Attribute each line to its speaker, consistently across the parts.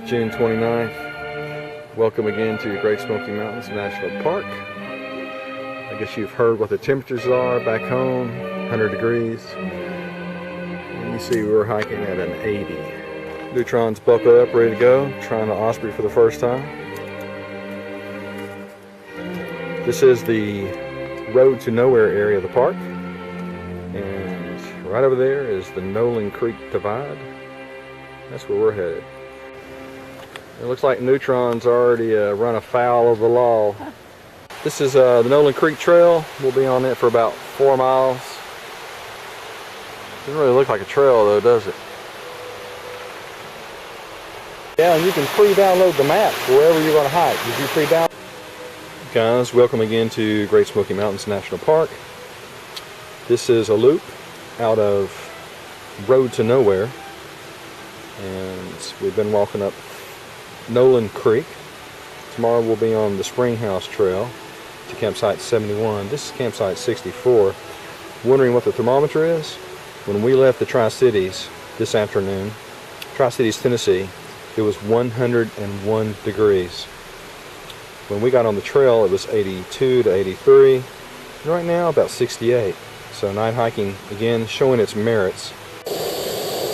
Speaker 1: June 29th. Welcome again to Great Smoky Mountains National Park. I guess you've heard what the temperatures are back home, 100 degrees. And you see we're hiking at an 80. Neutron's buckled up, ready to go, trying the Osprey for the first time. This is the road to nowhere area of the park. And right over there is the Noland Creek Divide. That's where we're headed. It looks like Neutron's already run afoul of the law. This is the Noland Creek Trail. We'll be on it for about 4 miles. Doesn't really look like a trail though, does it? Yeah, and you can pre-download the map wherever you're going to hike. Did you pre-download? Guys, welcome again to Great Smoky Mountains National Park. This is a loop out of Road to Nowhere. And we've been walking up Noland Creek. Tomorrow we'll be on the Springhouse Trail to campsite 71. This is campsite 64. Wondering what the thermometer is? When we left the Tri-Cities this afternoon, Tri-Cities, Tennessee, it was 101 degrees. When we got on the trail, it was 82 to 83. And right now, about 68. So night hiking, again, showing its merits.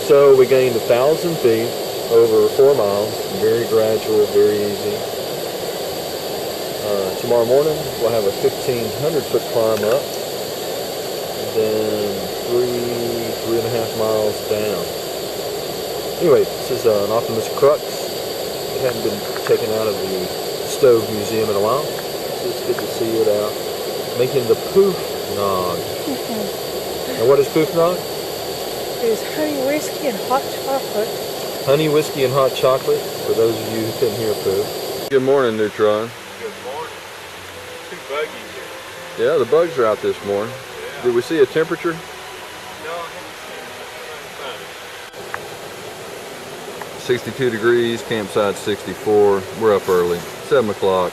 Speaker 1: So we gained 1,000 feet over 4 miles, very gradual, very easy. Tomorrow morning we'll have a 1,500 foot climb up, and then 3.5 miles down. Anyway, this is an Optimus Crux. It hadn't been taken out of the Stove Museum in a while, so it's good to see it out. Making the poof nog. And what is poof nog?
Speaker 2: It's honey whiskey and hot chocolate.
Speaker 1: Honey whiskey and hot chocolate, for those of you who couldn't hear poof. Good morning, Neutron.
Speaker 3: Good morning. 2 buggies here.
Speaker 1: Yeah, the bugs are out this morning.
Speaker 3: Yeah.
Speaker 1: Did we see a temperature?
Speaker 3: No, I haven't seen it.
Speaker 1: 62 degrees, campsite 64. We're up early, 7 o'clock.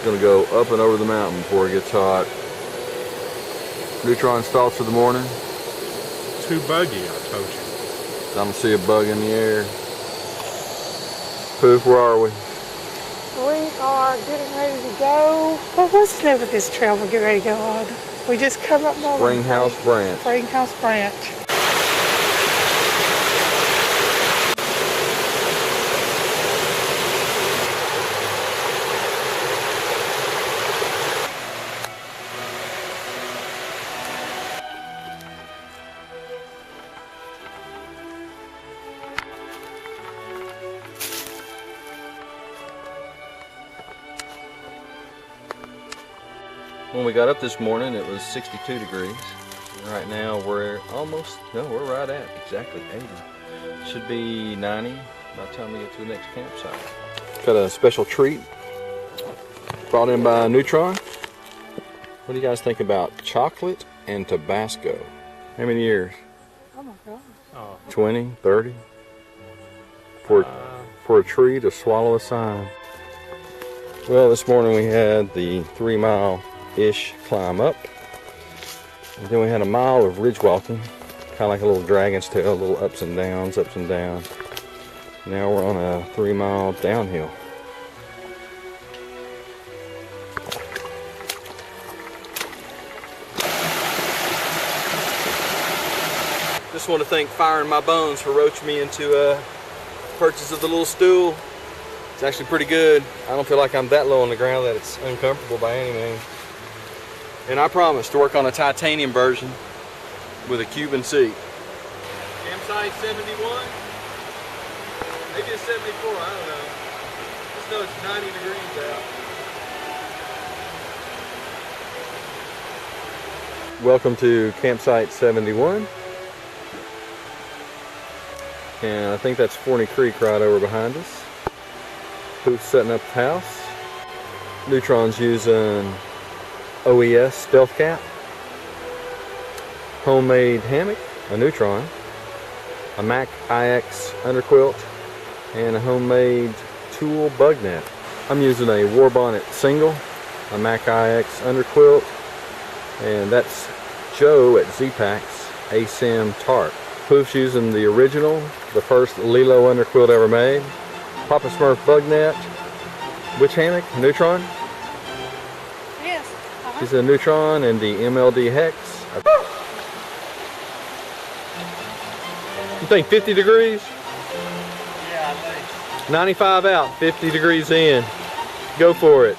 Speaker 1: Gonna go up and over the mountain before it gets hot. Neutron's thoughts for the morning?
Speaker 3: Too buggy, I told you.
Speaker 1: I don't see a bug in the air. Poof, where are we?
Speaker 2: We are getting ready to go. What's the name of this trail we're getting ready to go on? We just come up Noland
Speaker 1: Springhouse Branch.
Speaker 2: Springhouse Branch.
Speaker 1: When we got up this morning, it was 62 degrees. And right now we're we're right at exactly 80. Should be 90 by the time we get to the next campsite. Got a special treat brought in by Neutron. What do you guys think about chocolate and Tabasco? How many years?
Speaker 2: Oh my God.
Speaker 3: Oh.
Speaker 1: 20, 30? For a tree to swallow a sign. Well, this morning we had the 3-mile-ish climb up. And then we had a mile of ridge walking, kind of like a little dragon's tail, little ups and downs, ups and downs. Now we're on a 3-mile downhill. Just want to thank Fire in My Bones for roaching me into purchase of the little stool. It's actually pretty good. I don't feel like I'm that low on the ground that it's uncomfortable by any means. And I promise to work on a titanium version with a Cuban seat.
Speaker 3: Campsite 71? Maybe it's 74, I don't know. Just know it's 90 degrees out.
Speaker 1: Welcome to campsite 71. And I think that's Forney Creek right over behind us. Who's setting up the house? Neutron's using OES Stealth Cap, homemade hammock, a Neutron, a Mac IX underquilt, and a homemade tool bug net. I'm using a War Bonnet single, a Mac IX underquilt, and that's Joe at Z-Packs ASIM tarp. Poof's using the original, the first Lilo underquilt ever made. Papa Smurf bug net, witch hammock, neutron.
Speaker 2: Yes.
Speaker 1: She's a neutron and the MLD hex. You think 50 degrees?
Speaker 3: Yeah, I think.
Speaker 1: 95 out, 50 degrees in. Go for it.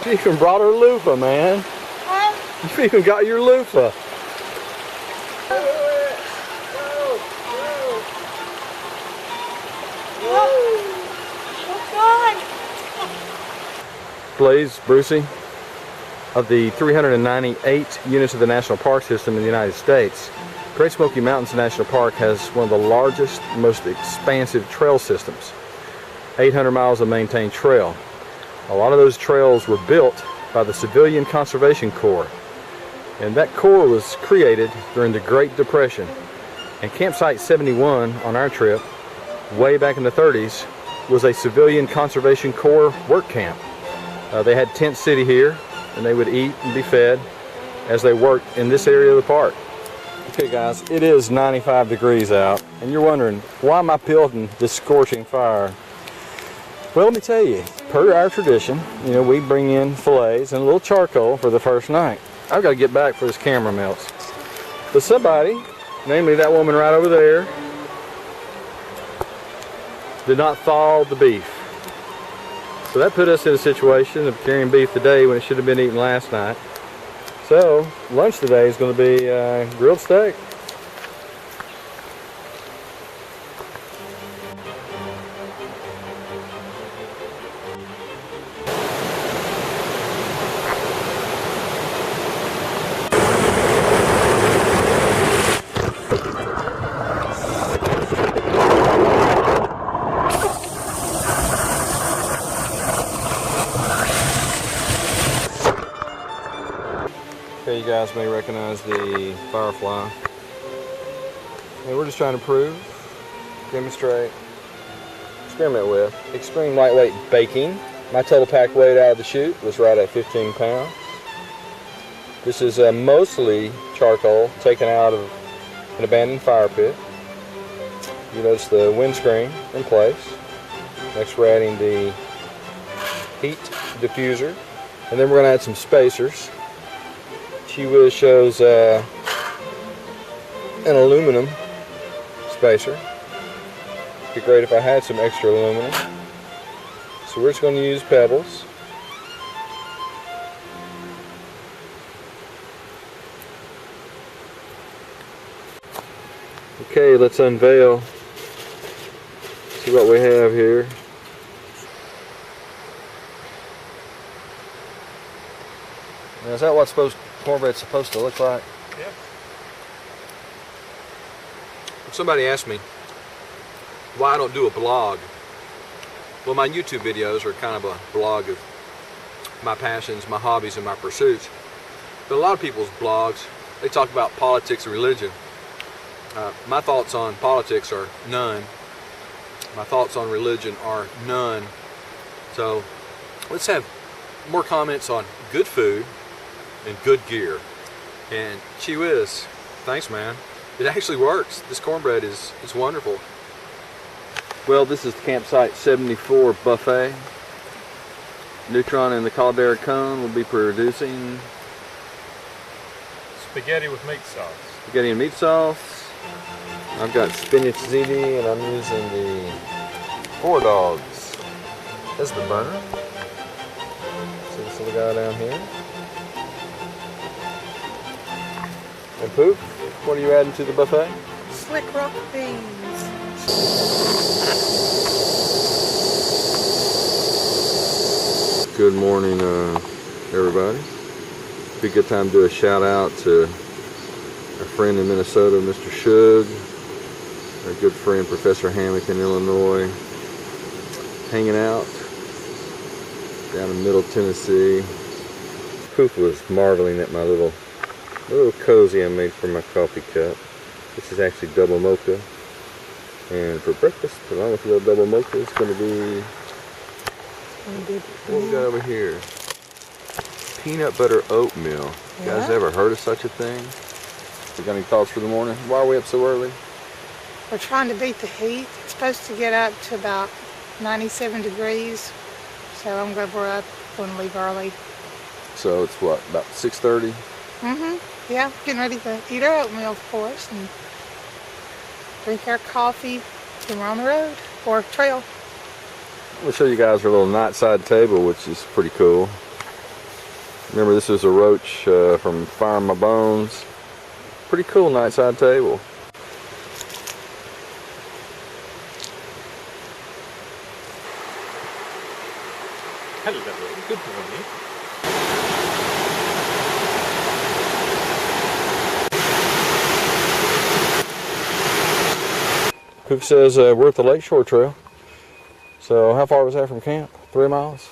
Speaker 1: You even brought her loofah, man. You even got your loofah. Blaze, Brucey, of the 398 units of the National Park System in the United States, Great Smoky Mountains National Park has one of the largest, most expansive trail systems. 800 miles of maintained trail. A lot of those trails were built by the Civilian Conservation Corps, and that corps was created during the Great Depression. And Campsite 71 on our trip, way back in the 30s, was a Civilian Conservation Corps work camp. They had tent city here, and they would eat and be fed as they worked in this area of the park. Okay guys, it is 95 degrees out, and you're wondering, why am I building this scorching fire? Well, let me tell you, per our tradition, you know, we bring in fillets and a little charcoal for the first night. I've got to get back before this camera melts. But somebody, namely that woman right over there, did not thaw the beef. So that put us in a situation of carrying beef today when it should have been eaten last night. So lunch today is going to be grilled steak. Okay, you guys may recognize the Firefly. And we're just trying to prove, demonstrate, experiment with extreme lightweight baking. My total pack weight out of the chute was right at 15 pounds. This is mostly charcoal taken out of an abandoned fire pit. You notice the windscreen in place. Next we're adding the heat diffuser, and then we're going to add some spacers. Whiz shows an aluminum spacer. It'd be great if I had some extra aluminum. So we're just going to use pebbles. Okay, let's unveil. See what we have here. Now, is that what's cornbread's supposed to look like?
Speaker 3: Yeah.
Speaker 1: Somebody asked me why I don't do a blog. Well, my YouTube videos are kind of a blog of my passions, my hobbies, and my pursuits. But a lot of people's blogs, they talk about politics and religion. My thoughts on politics are none. My thoughts on religion are none. So let's have more comments on good food and good gear. And gee whiz, thanks man. It actually works. This cornbread is wonderful. Well, this is the Campsite 74 buffet. Neutron and the Caldera Cone will be producing
Speaker 3: Spaghetti with meat sauce.
Speaker 1: spaghetti and meat sauce. I've got spinach ziti, and I'm using the 4 Dogs as the burner. See this little guy down here? And Poof, what are you adding to the buffet?
Speaker 2: Slick rock beans.
Speaker 1: Good morning, everybody. Be a good time to do a shout out to our friend in Minnesota, Mr. Shug, our good friend Professor Hammock in Illinois, hanging out down in Middle Tennessee. Poof was marveling at my little cozy I made for my coffee cup. This is actually double mocha, and for breakfast, along with a little double mocha, it's going to be what we got over here. Peanut butter oatmeal. You guys
Speaker 2: Yeah.
Speaker 1: ever heard of such a thing? You got any thoughts for the morning? Why are we up so early?
Speaker 2: We're trying to beat the heat. It's supposed to get up to about 97 degrees. So I'm glad we're up, going to leave early.
Speaker 1: So it's what, about 6:30?
Speaker 2: Yeah, getting ready to eat our oatmeal, of course, and drink our coffee. Then we're on the road, or trail.
Speaker 1: We'll show you guys our little nightside table, which is pretty cool. Remember, this is a roach from Fire My Bones. Pretty cool nightside table.
Speaker 3: Hello, good morning.
Speaker 1: Cook says we're at the Lakeshore Trail. So how far was that from camp? 3 miles?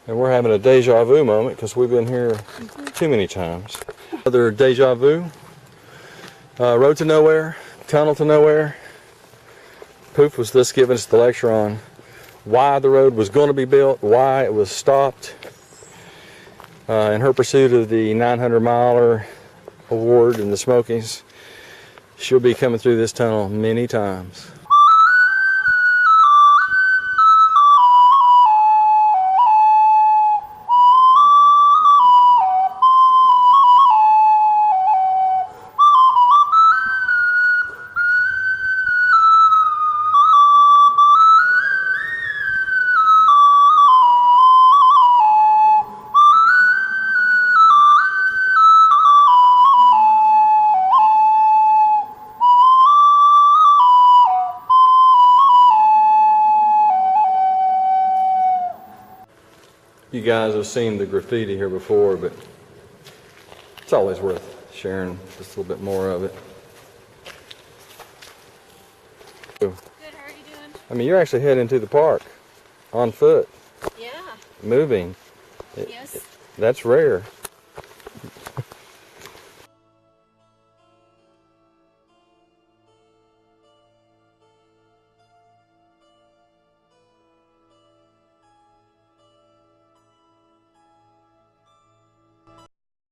Speaker 1: And we're having a deja vu moment because we've been here too many times. Another deja vu. Road to nowhere, tunnel to nowhere. Poof was just giving us the lecture on why the road was going to be built, why it was stopped. In her pursuit of the 900-miler award in the Smokys, she'll be coming through this tunnel many times. You guys have seen the graffiti here before, but it's always worth sharing just a little bit more of it.
Speaker 4: Good, how are you doing?
Speaker 1: I mean, you're actually heading to the park on foot,
Speaker 4: Yeah.
Speaker 1: moving.
Speaker 4: Yes.
Speaker 1: That's rare.